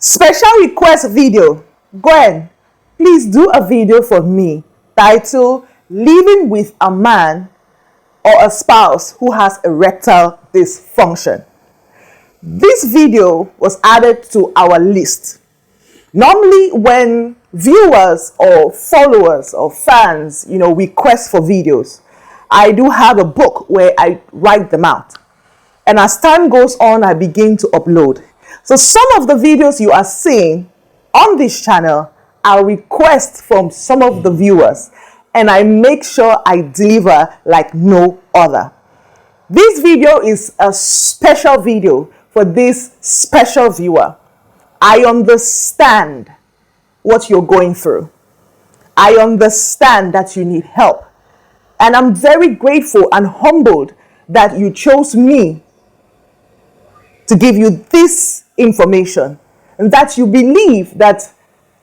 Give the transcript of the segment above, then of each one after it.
Special request video. Gwen, please do a video for me titled Living with a Man or a Spouse Who Has Erectile Dysfunction. This video was added to our list. Normally when viewers or followers or fans, request for videos, I do have a book where I write them out. And as time goes on, I begin to upload. So some of the videos you are seeing on this channel are requests from some of the viewers, and I make sure I deliver like no other. This video is a special video for this special viewer. I understand what you're going through. I understand that you need help. And I'm very grateful and humbled that you chose me to give you this information, and that you believe that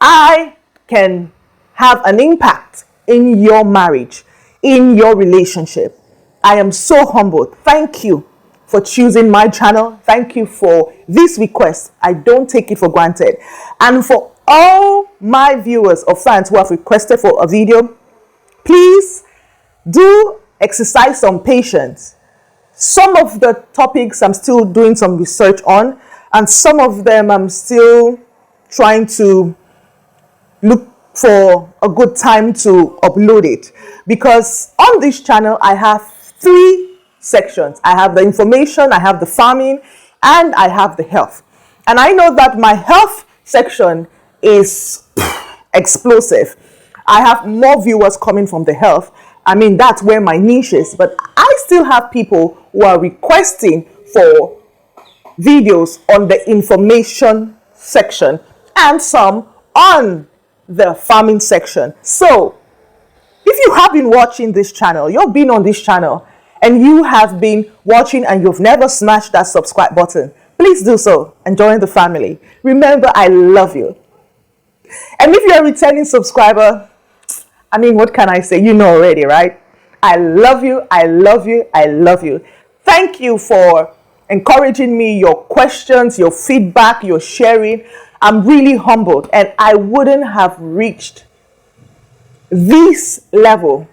I can have an impact in your marriage, in your relationship. I am so humbled. Thank you for choosing my channel. Thank you for this request. I don't take it for granted. And for all my viewers or fans who have requested for a video, please do exercise some patience. Some of the topics I'm still doing some research on, and some of them I'm still trying to look for a good time to upload it. Because on this channel, I have 3 sections. I have the information, I have the farming, and I have the health. And I know that my health section is explosive. I have more viewers coming from the health. I mean, that's where my niche is. But I still have people who are requesting for videos on the information section and some on the farming section. So if you have been watching this channel, you've been on this channel, and you have been watching and you've never smashed that subscribe button, please do so and join the family. Remember, I love you. And if you're a returning subscriber, I mean, what can I say? You know already, right? I love you. I love you. I love you. Thank you for encouraging me, your questions, your feedback, your sharing. I'm really humbled, and I wouldn't have reached this level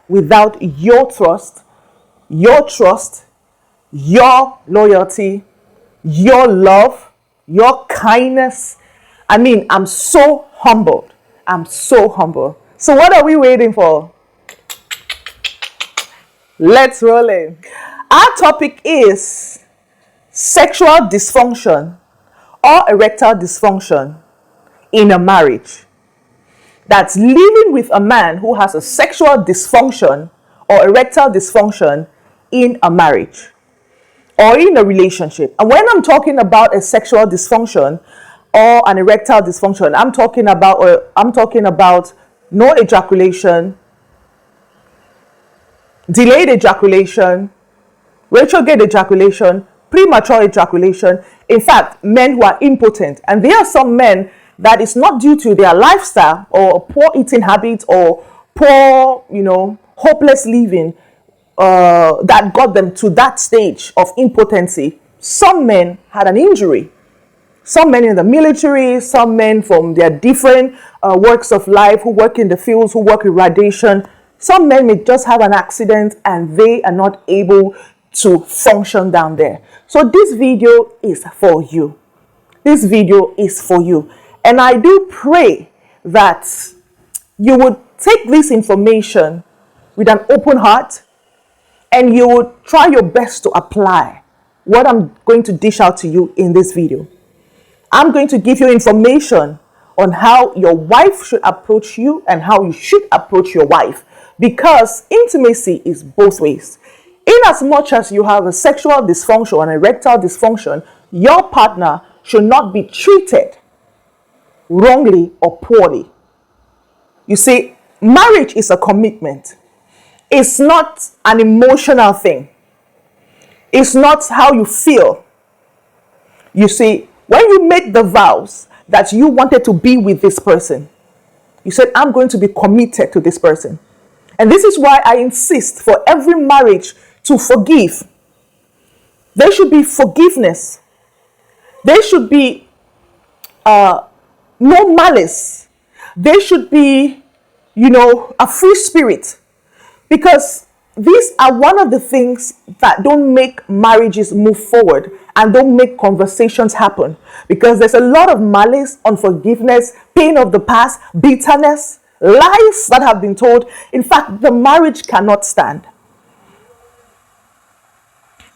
without your trust, your loyalty, your love, your kindness. I mean, I'm so humbled. I'm so humbled. So what are we waiting for? Let's roll in. Our topic is sexual dysfunction or erectile dysfunction in a marriage. That's living with a man who has a sexual dysfunction or erectile dysfunction in a marriage or in a relationship. And when I'm talking about a sexual dysfunction or an erectile dysfunction, I'm talking about no ejaculation, delayed ejaculation, retrograde ejaculation, premature ejaculation. In fact, men who are impotent. And there are some men that is not due to their lifestyle or poor eating habits or poor, hopeless living that got them to that stage of impotency. Some men had an injury. Some men in the military, some men from their different works of life who work in the fields, who work with radiation. Some men may just have an accident and they are not able to function down there. So this video is for you. This video is for you. And I do pray that you would take this information with an open heart and you would try your best to apply what I'm going to dish out to you in this video. I'm going to give you information on how your wife should approach you and how you should approach your wife, because intimacy is both ways. In as much as you have a sexual dysfunction and erectile dysfunction, your partner should not be treated wrongly or poorly. You see, marriage is a commitment. It's not an emotional thing. It's not how you feel. You see, when you made the vows that you wanted to be with this person, you said, I'm going to be committed to this person. And this is why I insist for every marriage to forgive. There should be forgiveness. There should be no malice. They should be, a free spirit, because these are one of the things that don't make marriages move forward and don't make conversations happen, because there's a lot of malice, unforgiveness, pain of the past, bitterness, lies that have been told. In fact, the marriage cannot stand.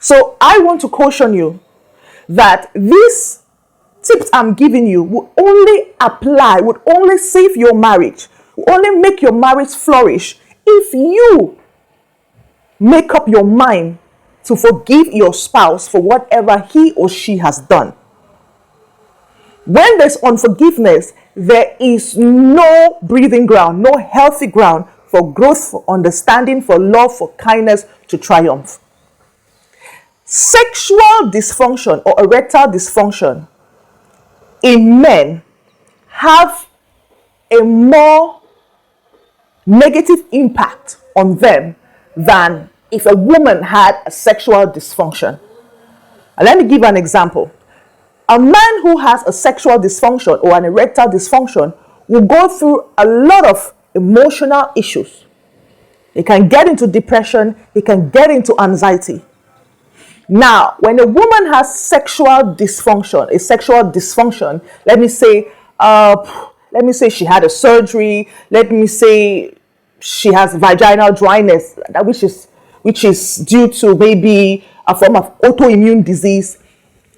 So I want to caution you that these tips I'm giving you would only apply, would only save your marriage, would only make your marriage flourish if you make up your mind to forgive your spouse for whatever he or she has done. When there's unforgiveness, there is no breathing ground, no healthy ground for growth, for understanding, for love, for kindness to triumph. Sexual dysfunction or erectile dysfunction in men have a more negative impact on them than if a woman had a sexual dysfunction. And let me give an example. A man who has a sexual dysfunction or an erectile dysfunction will go through a lot of emotional issues. He can get into depression, he can get into anxiety. Now, when a woman has sexual dysfunction, let me say she had a surgery, let me say she has vaginal dryness, which is due to maybe a form of autoimmune disease.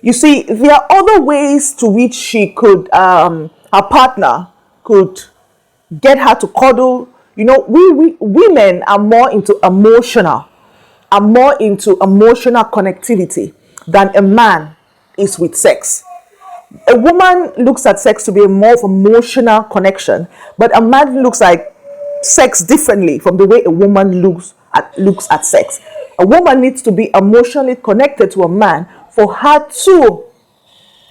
You see, there are other ways to which she could, her partner could get her to cuddle. We women are more into emotional connectivity than a man is with sex. A woman looks at sex to be more of emotional connection, but a man looks at sex differently from the way a woman looks at sex. A woman needs to be emotionally connected to a man for her to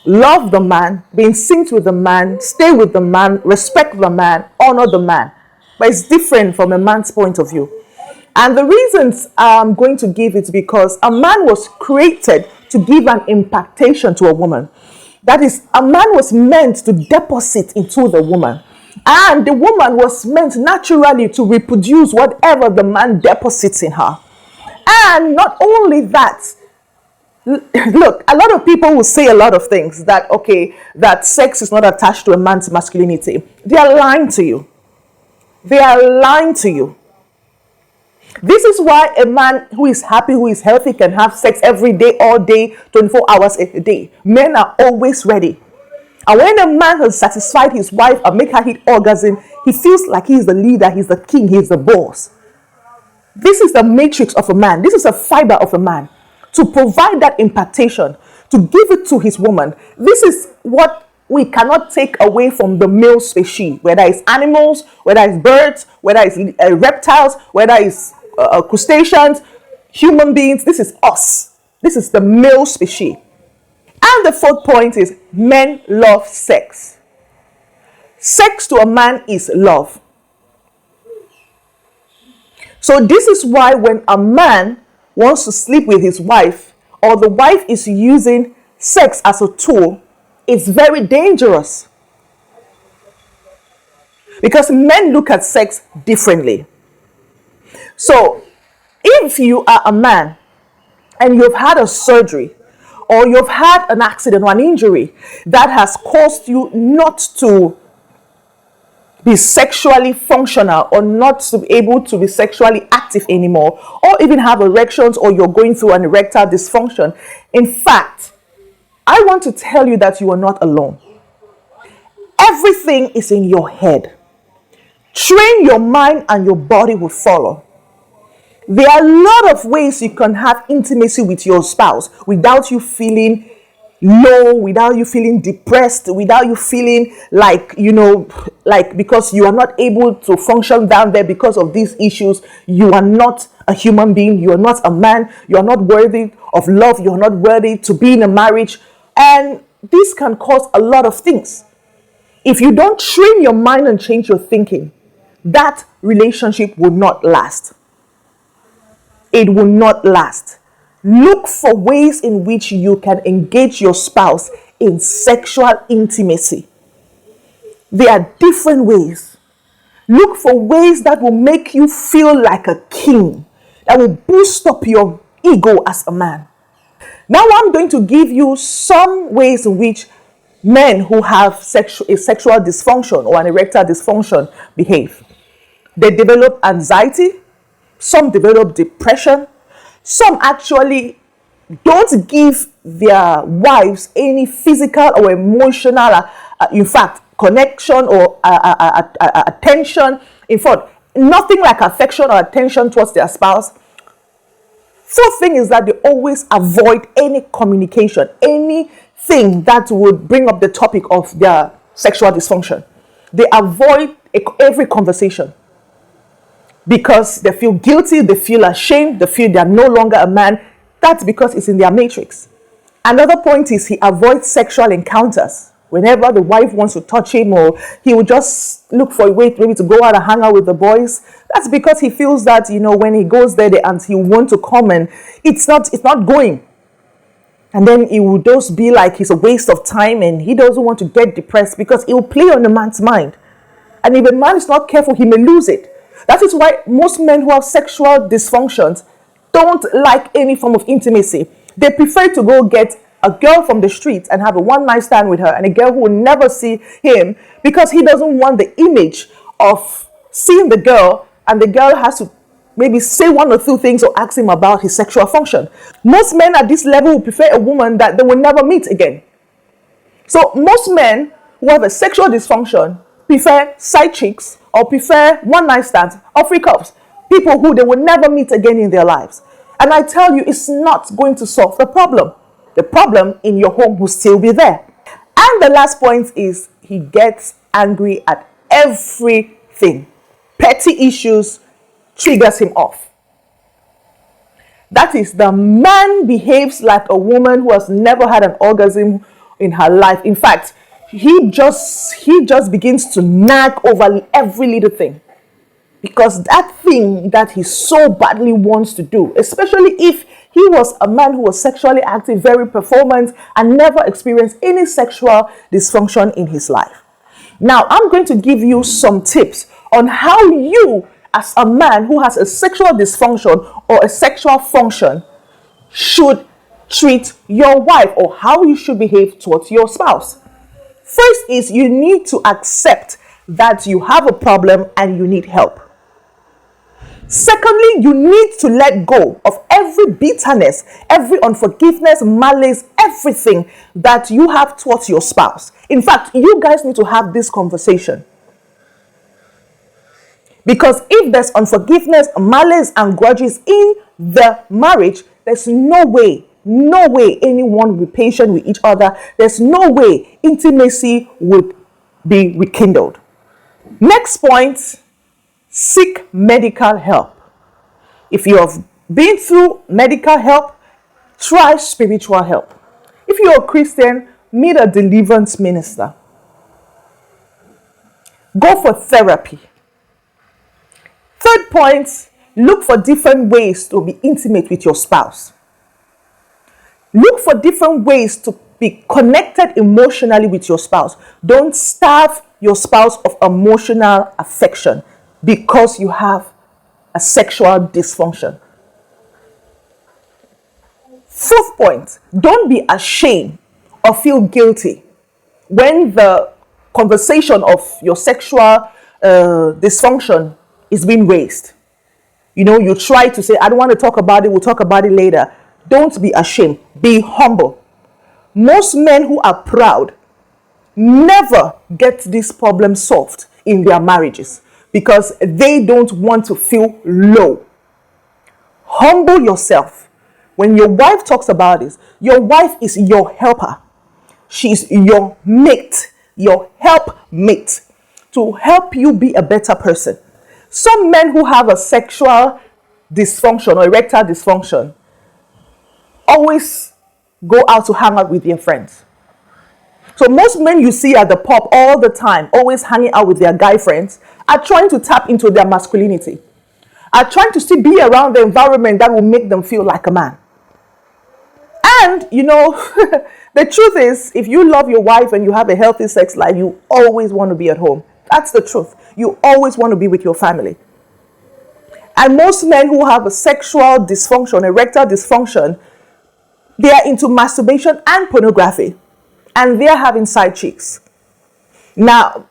love the man, be in sync with the man, stay with the man, respect the man, honor the man. But it's different from a man's point of view. And the reasons I'm going to give is because a man was created to give an impactation to a woman. That is, a man was meant to deposit into the woman. And the woman was meant naturally to reproduce whatever the man deposits in her. And not only that, look, a lot of people will say a lot of things that, that sex is not attached to a man's masculinity. They are lying to you. They are lying to you. This is why a man who is happy, who is healthy, can have sex every day, all day, 24 hours a day. Men are always ready. And when a man has satisfied his wife and make her hit orgasm, he feels like he is the leader, he's the king, he's the boss. This is the matrix of a man. This is a fiber of a man. To provide that impartation, to give it to his woman. This is what we cannot take away from the male species, whether it's animals, whether it's birds, whether it's reptiles, whether it's crustaceans, human beings. This is us. This is the male species. And the fourth point is men love sex. Sex to a man is love. So this is why when a man wants to sleep with his wife, or the wife is using sex as a tool, it's very dangerous. Because men look at sex differently. So if you are a man and you've had a surgery, or you've had an accident or an injury that has caused you not to be sexually functional, or not to be able to be sexually active anymore, or even have erections, or you're going through an erectile dysfunction. In fact, I want to tell you that you are not alone. Everything is in your head. Train your mind and your body will follow. There are a lot of ways you can have intimacy with your spouse without you feeling low, without you feeling depressed, without you feeling like, because you are not able to function down there because of these issues. You are not a human being. You are not a man. You are not worthy of love. You are not worthy to be in a marriage. And this can cause a lot of things. If you don't train your mind and change your thinking, that relationship will not last. It will not last. Look for ways in which you can engage your spouse in sexual intimacy. There are different ways. Look for ways that will make you feel like a king, that will boost up your ego as a man. Now I'm going to give you some ways in which men who have a sexual dysfunction or an erectile dysfunction behave. They develop anxiety, some develop depression, some actually don't give their wives any physical or emotional, in fact, connection or attention. In fact, nothing like affection or attention towards their spouse. Fourth thing is that they always avoid any communication, anything that would bring up the topic of their sexual dysfunction. They avoid every conversation because they feel guilty, they feel ashamed, they feel they are no longer a man. That's because it's in their matrix. Another point is he avoids sexual encounters. Whenever the wife wants to touch him, or he will just look for a way maybe to go out and hang out with the boys. That's because he feels that, when he goes there and he want to come and it's not going. And then it will just be like it's a waste of time, and he doesn't want to get depressed because it will play on a man's mind. And if a man is not careful, he may lose it. That is why most men who have sexual dysfunctions don't like any form of intimacy. They prefer to go get a girl from the street and have a one-night stand with her, and a girl who will never see him because he doesn't want the image of seeing the girl, and the girl has to maybe say one or two things or ask him about his sexual function. Most men at this level will prefer a woman that they will never meet again. So most men who have a sexual dysfunction prefer side chicks or prefer one-night stands or free cups, people who they will never meet again in their lives. And I tell you, it's not going to solve the problem. The problem in your home will still be there. And the last point is he gets angry at everything. Petty issues triggers him off. That is, the man behaves like a woman who has never had an orgasm in her life. In fact, he just begins to nag over every little thing. Because that thing that he so badly wants to do, especially if he was a man who was sexually active, very performant, and never experienced any sexual dysfunction in his life. Now, I'm going to give you some tips on how you, as a man who has a sexual dysfunction or a sexual function, should treat your wife, or how you should behave towards your spouse. First is you need to accept that you have a problem and you need help. Secondly, you need to let go of every bitterness, every unforgiveness, malice, everything that you have towards your spouse. In fact, you guys need to have this conversation. Because if there's unforgiveness, malice, and grudges in the marriage, there's no way anyone will be patient with each other. There's no way intimacy would be rekindled. Next point, seek medical help. If you have been through medical help, try spiritual help. If you're a Christian, meet a deliverance minister. Go for therapy. Third point, look for different ways to be intimate with your spouse. Look for different ways to be connected emotionally with your spouse. Don't starve your spouse of emotional affection because you have a sexual dysfunction. Fourth point, don't be ashamed or feel guilty when the conversation of your sexual dysfunction is being raised. You try to say, I don't want to talk about it, we'll talk about it later. Don't be ashamed. Be humble. Most men who are proud never get this problem solved in their marriages because they don't want to feel low. Humble yourself. When your wife talks about this, your wife is your helper. She's your mate, your helpmate to help you be a better person. Some men who have a sexual dysfunction or erectile dysfunction always go out to hang out with their friends. So most men you see at the pub all the time, always hanging out with their guy friends, are trying to tap into their masculinity, are trying to still be around the environment that will make them feel like a man. And, The truth is, if you love your wife and you have a healthy sex life, you always want to be at home. That's the truth. You always want to be with your family. And most men who have a sexual dysfunction, erectile dysfunction, they are into masturbation and pornography. And they're having side chicks. Now,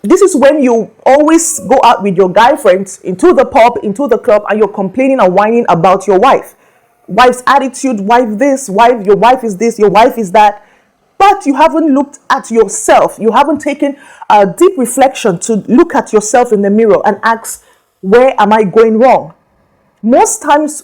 this is when you always go out with your guy friends into the pub, into the club, and you're complaining and whining about your wife. Wife's attitude, wife this, wife, your wife is this, your wife is that. But you haven't looked at yourself. You haven't taken a deep reflection to look at yourself in the mirror and ask, where am I going wrong? Most times,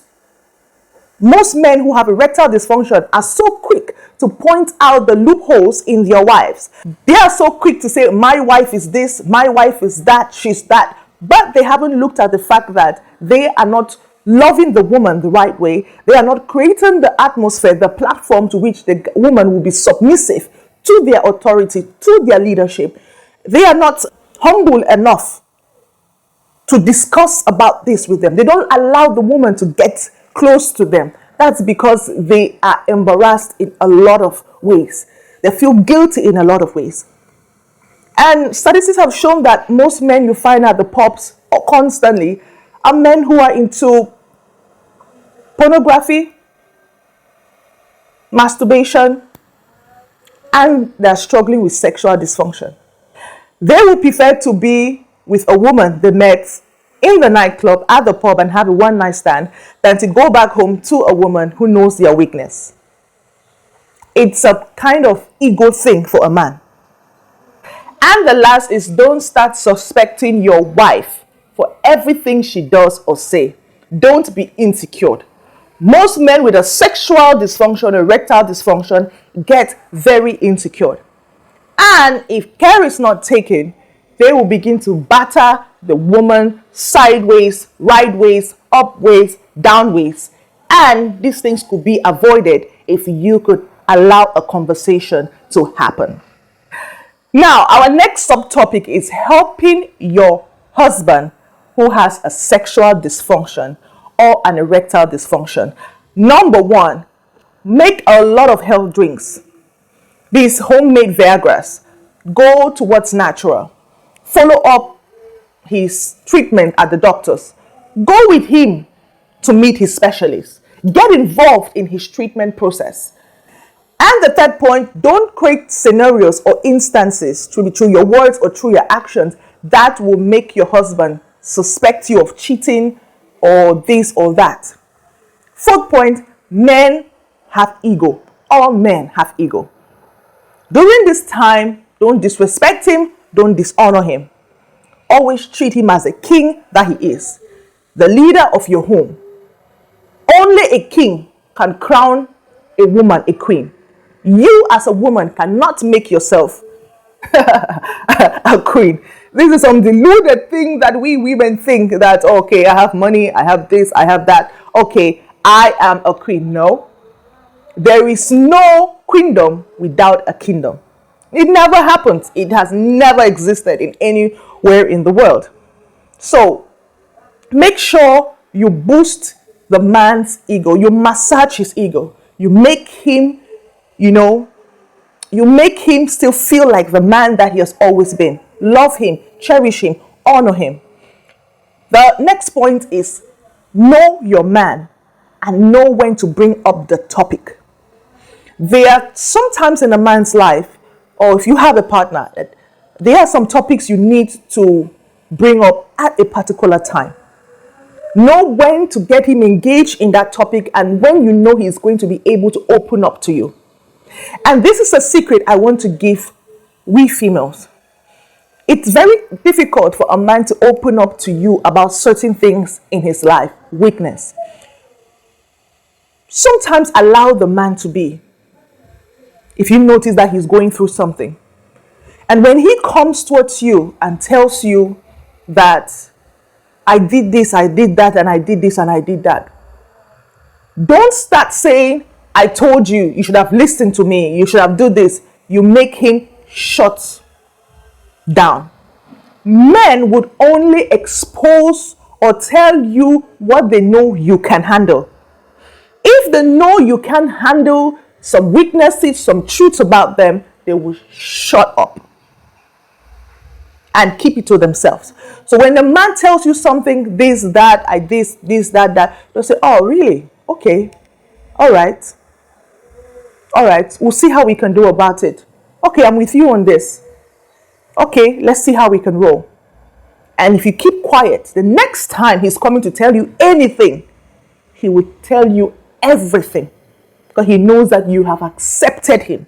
most men who have erectile dysfunction are so quick to point out the loopholes in their wives. They are so quick to say, my wife is this, my wife is that, she's that. But they haven't looked at the fact that they are not loving the woman the right way. They are not creating the atmosphere, the platform to which the woman will be submissive to their authority, to their leadership. They are not humble enough to discuss about this with them. They don't allow the woman to get close to them. That's because they are embarrassed in a lot of ways. They feel guilty in a lot of ways. And statistics have shown that most men you find at the pubs constantly are men who are into pornography, masturbation, and they're struggling with sexual dysfunction. They would prefer to be with a woman they met in the nightclub, at the pub, and have a one-night stand than to go back home to a woman who knows their weakness. It's a kind of ego thing for a man. And the last is, don't start suspecting your wife for everything she does or say. Don't be insecure. Most men with a sexual dysfunction, erectile dysfunction, get very insecure. And if care is not taken, they will begin to batter the woman sideways, rightways, upways, downways. And these things could be avoided if you could allow a conversation to happen. Now, our next subtopic is helping your husband who has a sexual dysfunction or an erectile dysfunction. Number one, make a lot of health drinks. These homemade Viagra's. Go to what's natural. Follow up his treatment at the doctor's. Go with him to meet his specialist. Get involved in his treatment process. And the third point, don't create scenarios or instances through your words or through your actions that will make your husband suspect you of cheating or this or that. Fourth point, men have ego. All men have ego. During this time, don't disrespect him, don't dishonor him. Always treat him as a king that he is, the leader of your home. Only a king can crown a woman a queen. You as a woman cannot make yourself a queen. This is some deluded thing that we women think that, okay, I have money, I have this, I have that. Okay, I am a queen. No, there is no queendom without a kingdom. It never happens. It has never existed in anywhere in the world. So make sure you boost the man's ego. You massage his ego. You make him, you make him still feel like the man that he has always been. Love him, cherish him, honor him. The next point is know your man and know when to bring up the topic. There are sometimes in a man's life, or if you have a partner, there are some topics you need to bring up at a particular time. Know when to get him engaged in that topic and when you know he's going to be able to open up to you. And this is a secret I want to give we females. It's very difficult for a man to open up to you about certain things in his life, weakness. Sometimes allow the man to be. If you notice that he's going through something. And when he comes towards you and tells you that I did this, I did that, and I did this, and I did that. Don't start saying, I told you, you should have listened to me, you should have done this. You make him shut down. Men would only expose or tell you what they know you can handle. If they know you can handle some weaknesses, some truths about them, they will shut up and keep it to themselves. So when the man tells you something, this, that, that, they'll say, oh, really? Okay. All right. We'll see how we can do about it. Okay, I'm with you on this. Okay, let's see how we can roll. And if you keep quiet, the next time he's coming to tell you anything, he will tell you everything, because he knows that you have accepted him.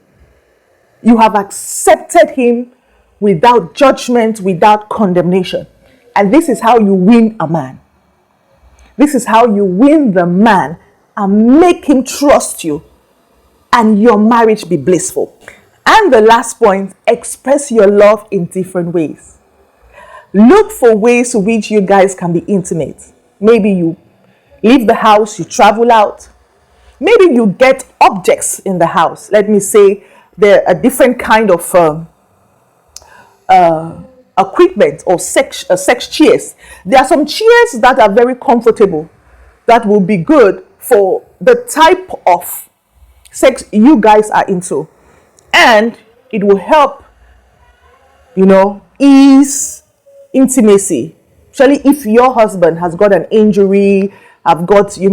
You have accepted him without judgment, without condemnation. And this is how you win a man. This is how you win the man and make him trust you and your marriage be blissful. And the last point, express your love in different ways. Look for ways to which you guys can be intimate. Maybe you leave the house, you travel out. Maybe you get objects in the house. Let me say there are different kind of equipment or sex chairs. There are some chairs that are very comfortable, that will be good for the type of sex you guys are into, and it will help, ease intimacy, especially if your husband has got an injury, have got, he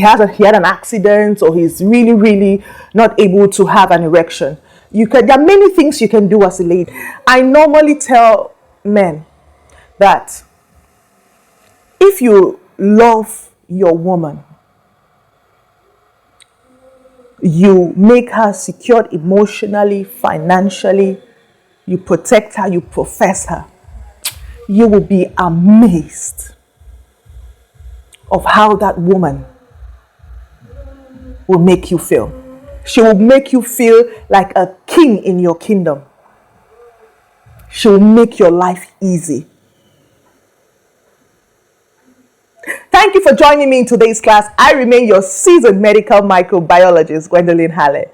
had an accident, or he's really not able to have an erection. There are many things you can do as a lady. I normally tell men that if you love your woman, you make her secured emotionally, financially, you protect her, you profess her, you will be amazed of how that woman will make you feel. She will make you feel like a king in your kingdom. She will make your life easy. Thank you for joining me in today's class. I remain your seasoned medical microbiologist, Gwendolyn Halle.